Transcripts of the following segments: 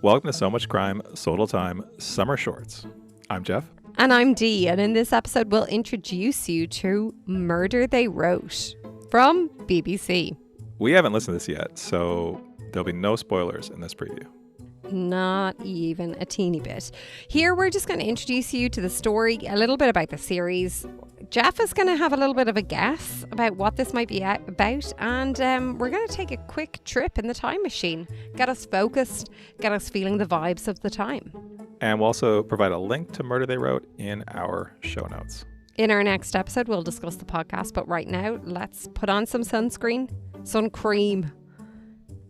Welcome to So Much Crime, So Little Time, Summer Shorts. I'm Jeff. And I'm Dee, and in this episode we'll introduce you to Murder They Wrote from BBC. We haven't listened to this yet, so there'll be no spoilers in this preview. Not even a teeny bit. Here we're just going to introduce you to the story, a little bit about the series. Jeff is going to have a little bit of a guess about what this might be about, and we're going to take a quick trip in the time machine, get us focused, get us feeling the vibes of the time. And we'll also provide a link to Murder They Wrote in our show notes. In our next episode, we'll discuss the podcast, but right now, let's put on some sunscreen. Sun cream.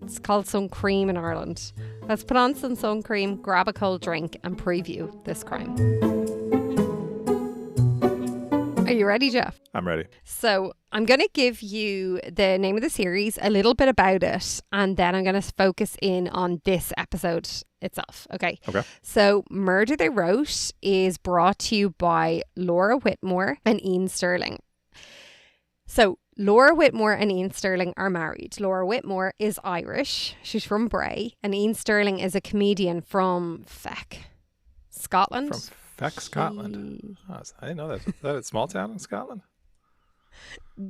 It's called sun cream in Ireland. Let's put on some sun cream, grab a cold drink, and preview this crime. Are you ready, Jeff? I'm ready. So I'm going to give you the name of the series, a little bit about it, and then I'm going to focus in on this episode itself. Okay. So Murder They Wrote is brought to you by Laura Whitmore and Ian Sterling. So Laura Whitmore and Ian Sterling are married. Laura Whitmore is Irish. She's from Bray. And Ian Sterling is a comedian from Feck, Scotland. From Feck, Scotland. Oh, I didn't know that. Is that a small town in Scotland?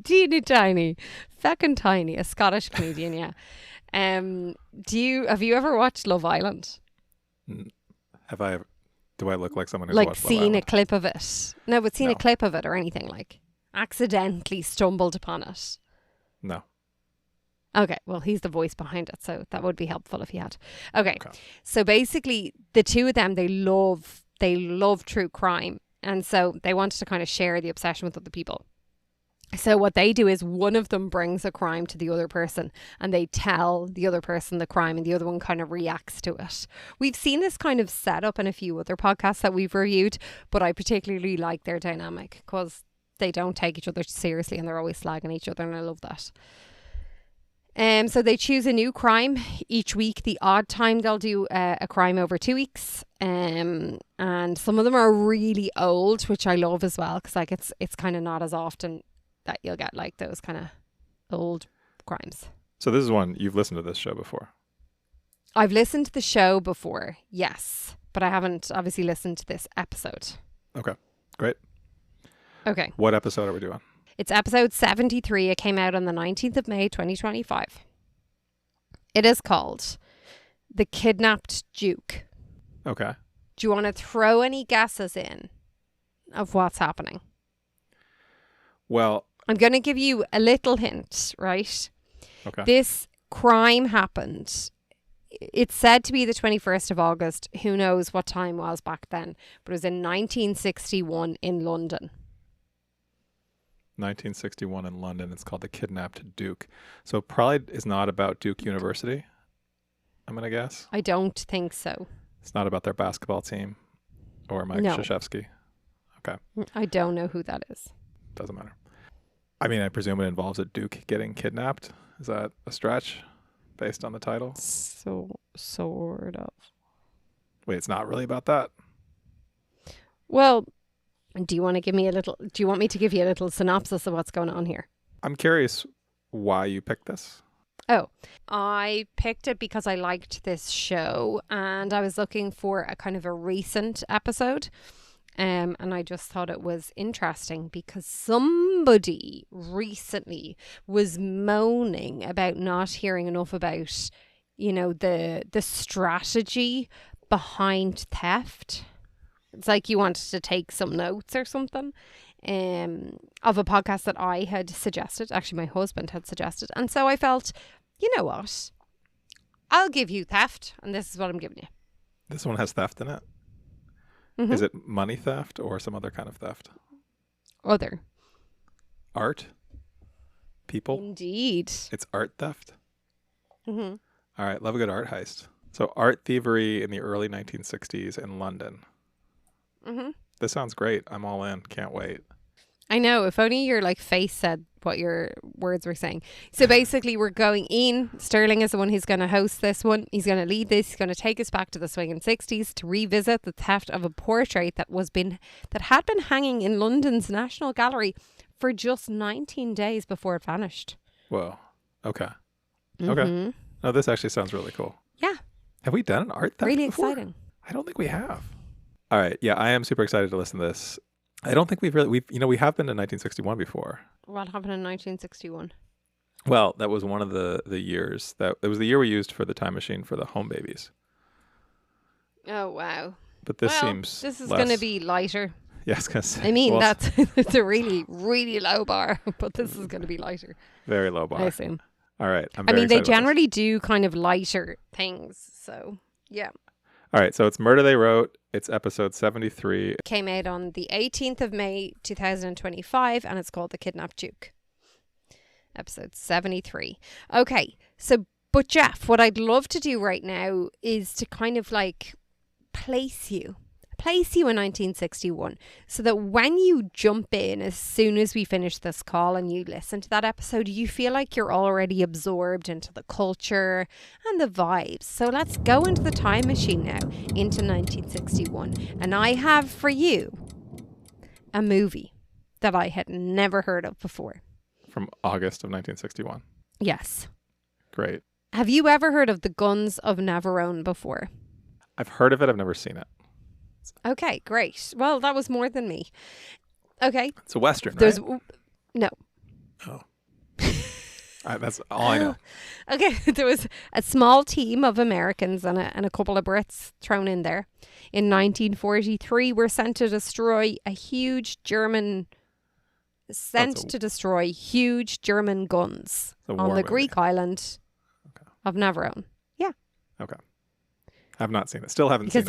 Teeny tiny. Feck and tiny. A Scottish comedian, yeah. Have you ever watched Love Island? Have I ever? Do I look like someone who's like watched Love seen Island? a clip of it? No, but seen No. a clip of it or anything like? Accidentally stumbled upon it? No. Okay, well, he's the voice behind it, so that would be helpful if he had. Okay. So basically, the two of them, they love true crime, and so they wanted to kind of share the obsession with other people. So what they do is one of them brings a crime to the other person, and they tell the other person the crime, and the other one kind of reacts to it. We've seen this kind of setup in a few other podcasts that we've reviewed, but I particularly like their dynamic because they don't take each other seriously and they're always slagging each other, and I love that. So they choose a new crime each week. The odd time they'll do a crime over 2 weeks, and some of them are really old, which I love as well, because like it's kind of not as often that you'll get like those kind of old crimes. So this is one, you've listened to this show before? I've listened to the show before, yes, but I haven't obviously listened to this episode. Okay, great. Okay. What episode are we doing? It's episode 73. It came out on the 19th of May, 2025. It is called The Kidnapped Duke. Okay. Do you want to throw any guesses in of what's happening? Well, I'm going to give you a little hint, right? okay. This crime happened. It's said to be the 21st of August. Who knows what time was back then? But it was in 1961 in London. 1961 in London. It's called The Kidnapped Duke. So it probably is not about Duke University, I'm going to guess. I don't think so. It's not about their basketball team or Mike No. Krzyzewski. Okay. I don't know who that is. Doesn't matter. I mean, I presume it involves a Duke getting kidnapped. Is that a stretch based on the title? So, sort of. Wait, it's not really about that? Well, do you want to give me do you want me to give you a little synopsis of what's going on here? I'm curious why you picked this. Oh, I picked it because I liked this show and I was looking for a kind of a recent episode. And I just thought it was interesting because somebody recently was moaning about not hearing enough about, you know, the strategy behind theft. It's like you wanted to take some notes or something of a podcast that I had suggested. Actually, my husband had suggested. And so I felt, you know what? I'll give you theft. And this is what I'm giving you. This one has theft in it? Mm-hmm. Is it money theft or some other kind of theft? Other. Art? People? Indeed. It's art theft? Mm-hmm. All right, love a good art heist. So art thievery in the early 1960s in London. Mm-hmm. This sounds great. I'm all in. Can't wait. I know. If only your face said what your words were saying. So basically we're going in. Sterling is the one who's going to host this one. He's going to lead this. He's going to take us back to the swinging 60s to revisit the theft of a portrait that had been hanging in London's National Gallery for just 19 days before it vanished. Whoa. Okay. Mm-hmm. Okay. No, this actually sounds really cool. Yeah. Have we done an art theft Really before? exciting. I don't think we have. All right. Yeah, I am super excited to listen to this. I don't think we have been to 1961 before. What happened in 1961? Well, that was one of the years that it was the year we used for the time machine for the home babies. Oh, wow. But this seems this is less... going to be lighter. Yeah, I was going to say. I mean, well, that's it's a really, really low bar, but this is going to be lighter. Very low bar. I assume. All right. I mean, they generally do kind of lighter things. So, yeah. All right. So it's Murder They Wrote. It's episode 73. Came out on the 18th of May, 2025, and it's called The Kidnapped Duke. Episode 73. Okay. So, but Jeff, what I'd love to do right now is to kind of like place you in 1961 so that when you jump in as soon as we finish this call and you listen to that episode, you feel like you're already absorbed into the culture and the vibes. So let's go into the time machine now into 1961, and I have for you a movie that I had never heard of before. From August of 1961. Yes. Great. Have you ever heard of The Guns of Navarone before? I've heard of it. I've never seen it. Okay, great. Well, that was more than me. Okay. It's a Western, There's right? No. Oh. That's all I know. Okay, there was a small team of Americans and a couple of Brits thrown in there. In 1943, were sent to destroy huge German guns on the Greek island of Navarone. Yeah. Okay. I've not seen it. Still haven't seen it. Because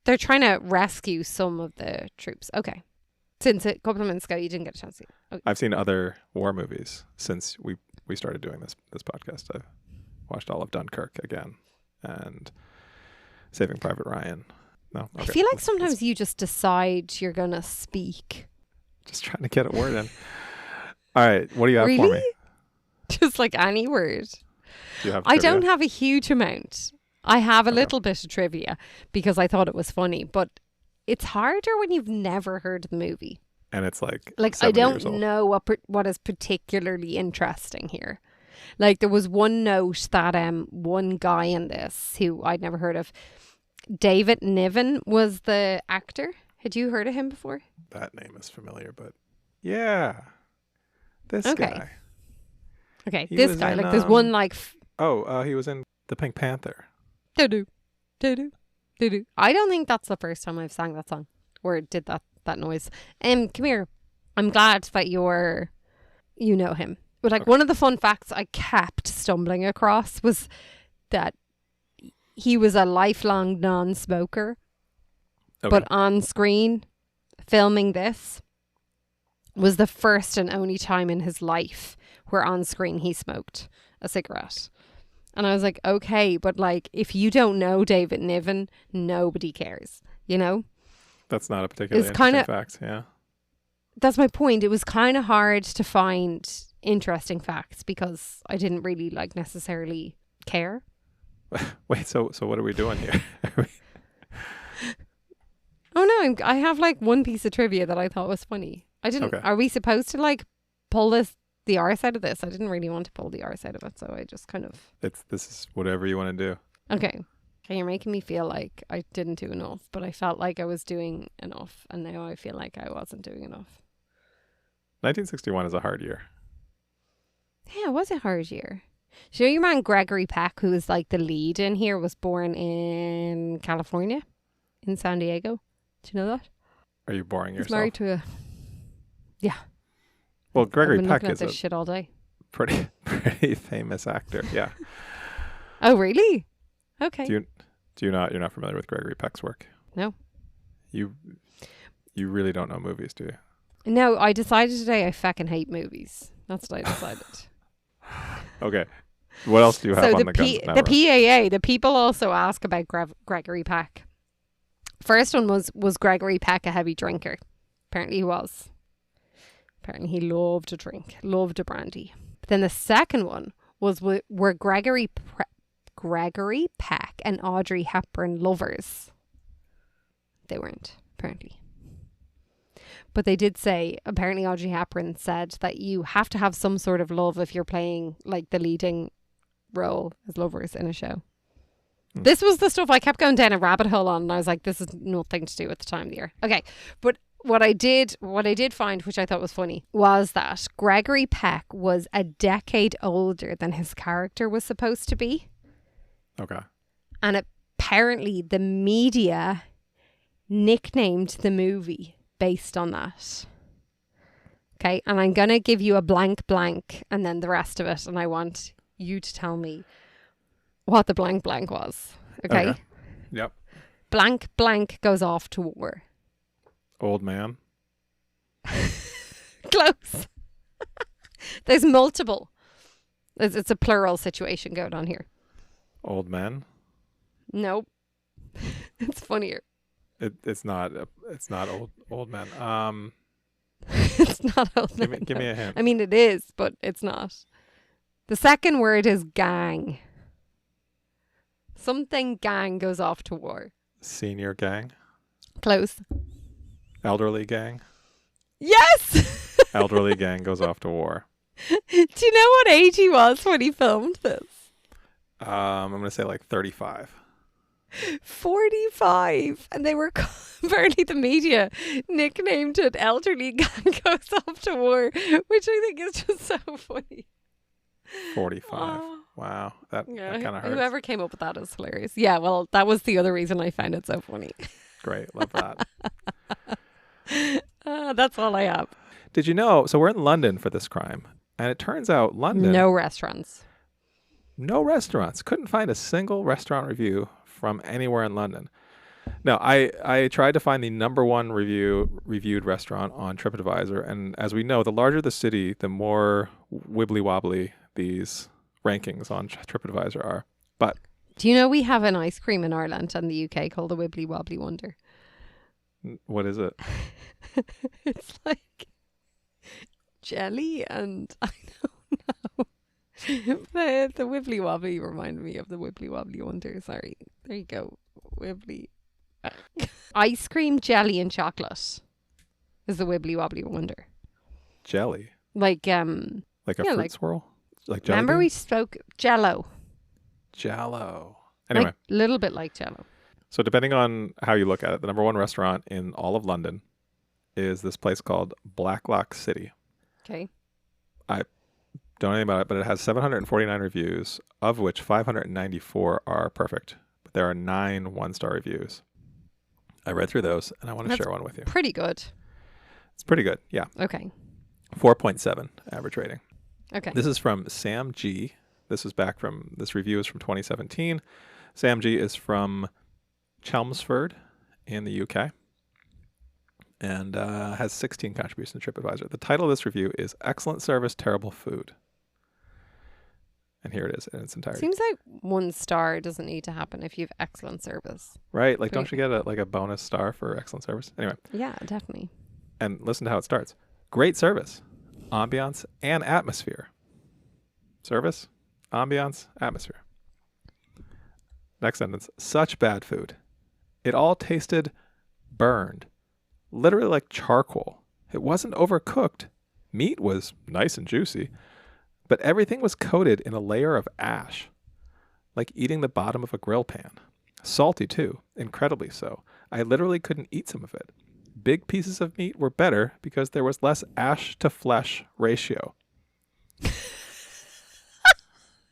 they're trying to rescue some of the troops. Okay. Since a couple of minutes ago you didn't get a chance to see it. Okay. I've seen other war movies since we started doing this podcast. I've watched all of Dunkirk again and Saving Private Ryan. No. Okay. I feel like sometimes you just decide you're going to speak. Just trying to get a word in. All right. What do you have really? for me? Just like any word. Do you have I trivia? don't have a huge amount. I have a little bit of trivia because I thought it was funny, but it's harder when you've never heard of the movie. And it's like I don't know what is particularly interesting here. Like there was one note that one guy in this who I'd never heard of, David Niven was the actor. Had you heard of him before? That name is familiar, but yeah, this guy. Okay, this guy. Like there's one like. He was in The Pink Panther. Do-do, do-do, do-do. I don't think that's the first time I've sang that song or did that noise. Come here. I'm glad that you know him. But like one of the fun facts I kept stumbling across was that he was a lifelong non-smoker. Okay. But on screen, filming this was the first and only time in his life where on screen he smoked a cigarette. And I was like, okay, but like, if you don't know David Niven, nobody cares, you know? That's not a particularly interesting fact, yeah. That's my point. It was kind of hard to find interesting facts because I didn't really like necessarily care. Wait, so what are we doing here? Oh no, I have like one piece of trivia that I thought was funny. I didn't. Okay. Are we supposed to like pull the arse out of this? I didn't really want to pull the arse out of it, so I just kind of. This is whatever you want to do. Okay, you're making me feel like I didn't do enough, but I felt like I was doing enough, and now I feel like I wasn't doing enough. 1961 is a hard year. Yeah, it was a hard year. So your man Gregory Peck, who is like the lead in here, was born in California, in San Diego. Do you know that? Are you boring yourself? He's married to a. Yeah. Well, Gregory Peck is this shit all day. Pretty famous actor. Yeah. Oh really? Okay. You're not familiar with Gregory Peck's work? No. You really don't know movies, do you? No, I decided today I fucking hate movies. That's what I decided. Okay. What else do you have on the Guns of Navarone? The PAA, the people also ask about Gregory Peck. First one was Gregory Peck a heavy drinker? Apparently he was. Apparently he loved to drink, loved a brandy. But then the second one was were Gregory Peck and Audrey Hepburn lovers? They weren't, apparently. But they did say, apparently Audrey Hepburn said that you have to have some sort of love if you're playing like the leading role as lovers in a show. This was the stuff I kept going down a rabbit hole on, and I was like, this is nothing to do with the time of the year. Okay, but what I did find, which I thought was funny, was that Gregory Peck was a decade older than his character was supposed to be. Okay. And apparently the media nicknamed the movie based on that. Okay, and I'm going to give you a blank and then the rest of it, and I want you to tell me what the blank was. Okay? Yep. Blank goes off to war. Old man. Close. There's multiple. It's a plural situation going on here. Old men. Nope. It's funnier. It's not old men. It's not old men. Give me a hint. I mean, it is, but it's not. The second word is gang. Something gang goes off to war. Senior gang. Close. Elderly gang. Yes! Elderly gang goes off to war. Do you know what age he was when he filmed this? I'm going to say like 35. 45. And they were apparently the media nicknamed it Elderly Gang Goes Off to War, which I think is just so funny. 45. Wow. That kind of hurts. Whoever came up with that is hilarious. Yeah, well, that was the other reason I found it so funny. Great. Love that. That's all I have. Did you know? So we're in London for this crime. And it turns out London. No restaurants. No restaurants. Couldn't find a single restaurant review from anywhere in London. No, I tried to find the number one reviewed restaurant on TripAdvisor. And as we know, the larger the city, the more wibbly wobbly these rankings on TripAdvisor are. But do you know we have an ice cream in Ireland and the UK called the Wibbly Wobbly Wonder? What is it? It's like jelly and I don't know. The Wibbly Wobbly reminded me of the Wibbly Wobbly Wonder. Sorry. There you go. Wibbly. Ice cream, jelly and chocolate is the Wibbly Wobbly Wonder. Jelly? Like a fruit swirl? Like jelly remember beans? we spoke Jello. Jello. Anyway. A little bit like Jello. So depending on how you look at it, the number one restaurant in all of London is this place called Blacklock City. Okay. I don't know anything about it, but it has 749 reviews, of which 594 are perfect. But there are 9 one-star reviews. I read through those, and I want to share one with you. Pretty good. It's pretty good, yeah. Okay. 4.7 average rating. Okay. This is from Sam G. This review is from 2017. Sam G is from Chelmsford in the UK and has 16 contributions to TripAdvisor. The title of this review is Excellent Service, Terrible Food. And here it is in its entirety. Seems like 1 star doesn't need to happen if you have excellent service. Right? Like, don't you get a bonus star for excellent service? Anyway. Yeah, definitely. And listen to how it starts. Great service, ambiance, and atmosphere. Service, ambiance, atmosphere. Next sentence. Such bad food. It all tasted burned, literally like charcoal. It wasn't overcooked. Meat was nice and juicy, but everything was coated in a layer of ash, like eating the bottom of a grill pan. Salty too, incredibly so. I literally couldn't eat some of it. Big pieces of meat were better because there was less ash to flesh ratio. That's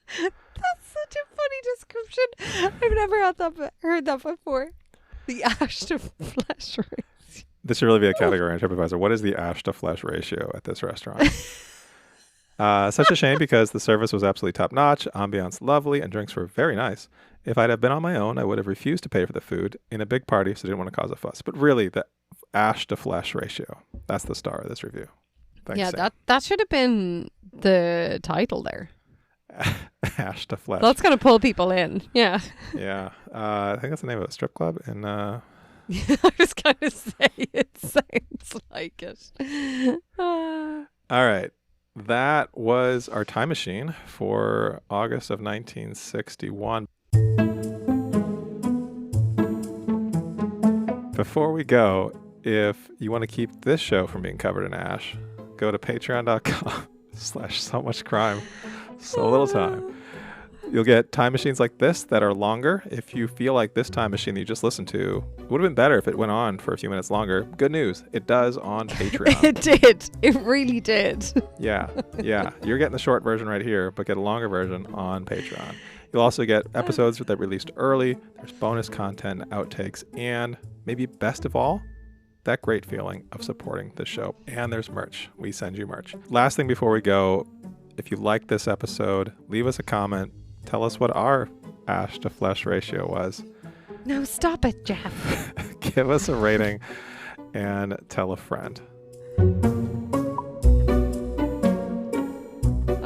such a funny description. I've never heard that before. The ash to flesh ratio. This should really be a category on TripAdvisor. What is the ash to flesh ratio at this restaurant? Such a shame because the service was absolutely top notch, ambiance lovely, and drinks were very nice. If I'd have been on my own, I would have refused to pay for the food in a big party, so I didn't want to cause a fuss. But really, the ash to flesh ratio, that's the star of this review. Thanks, yeah, Sam. that should have been the title there. Ash to flesh. That's going to pull people in. Yeah. Yeah. I think that's the name of a strip club in... I was going to say, it sounds like it. All right. That was our time machine for August of 1961. Before we go, if you want to keep this show from being covered in ash, go to patreon.com/so much crime, so little time. You'll get time machines like this that are longer. If you feel like this time machine that you just listened to would have been better if it went on for a few minutes longer, good news. It does on Patreon. It did. It really did. Yeah. You're getting the short version right here, but get a longer version on Patreon. You'll also get episodes that released early. There's bonus content, outtakes, and maybe best of all, that great feeling of supporting the show. And there's merch. We send you merch. Last thing before we go, if you like this episode, leave us a comment. Tell us what our ash to flesh ratio was. No, stop it, Jeff. Give us a rating and tell a friend.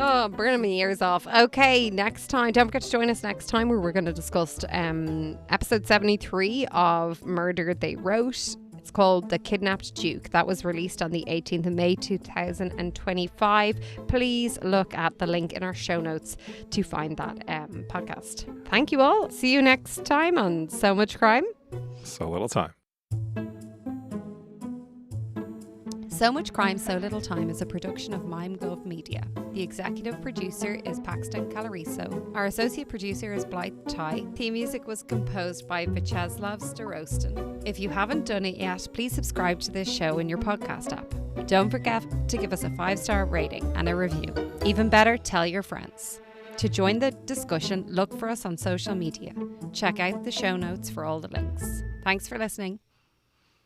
Oh, burning my ears off. Okay, next time. Don't forget to join us next time where we're going to discuss episode 73 of Murder They Wrote. It's called The Kidnapped Duke. That was released on the 18th of May 2025. Please look at the link in our show notes to find that podcast. Thank you all. See you next time on So Much Crime, So Little Time. So Much Crime, So Little Time is a production of MimeGov Media. The executive producer is Paxton Calariso. Our associate producer is Blythe Ty. Theme music was composed by Vyacheslav Starostin. If you haven't done it yet, please subscribe to this show in your podcast app. Don't forget to give us a 5-star rating and a review. Even better, tell your friends. To join the discussion, look for us on social media. Check out the show notes for all the links. Thanks for listening.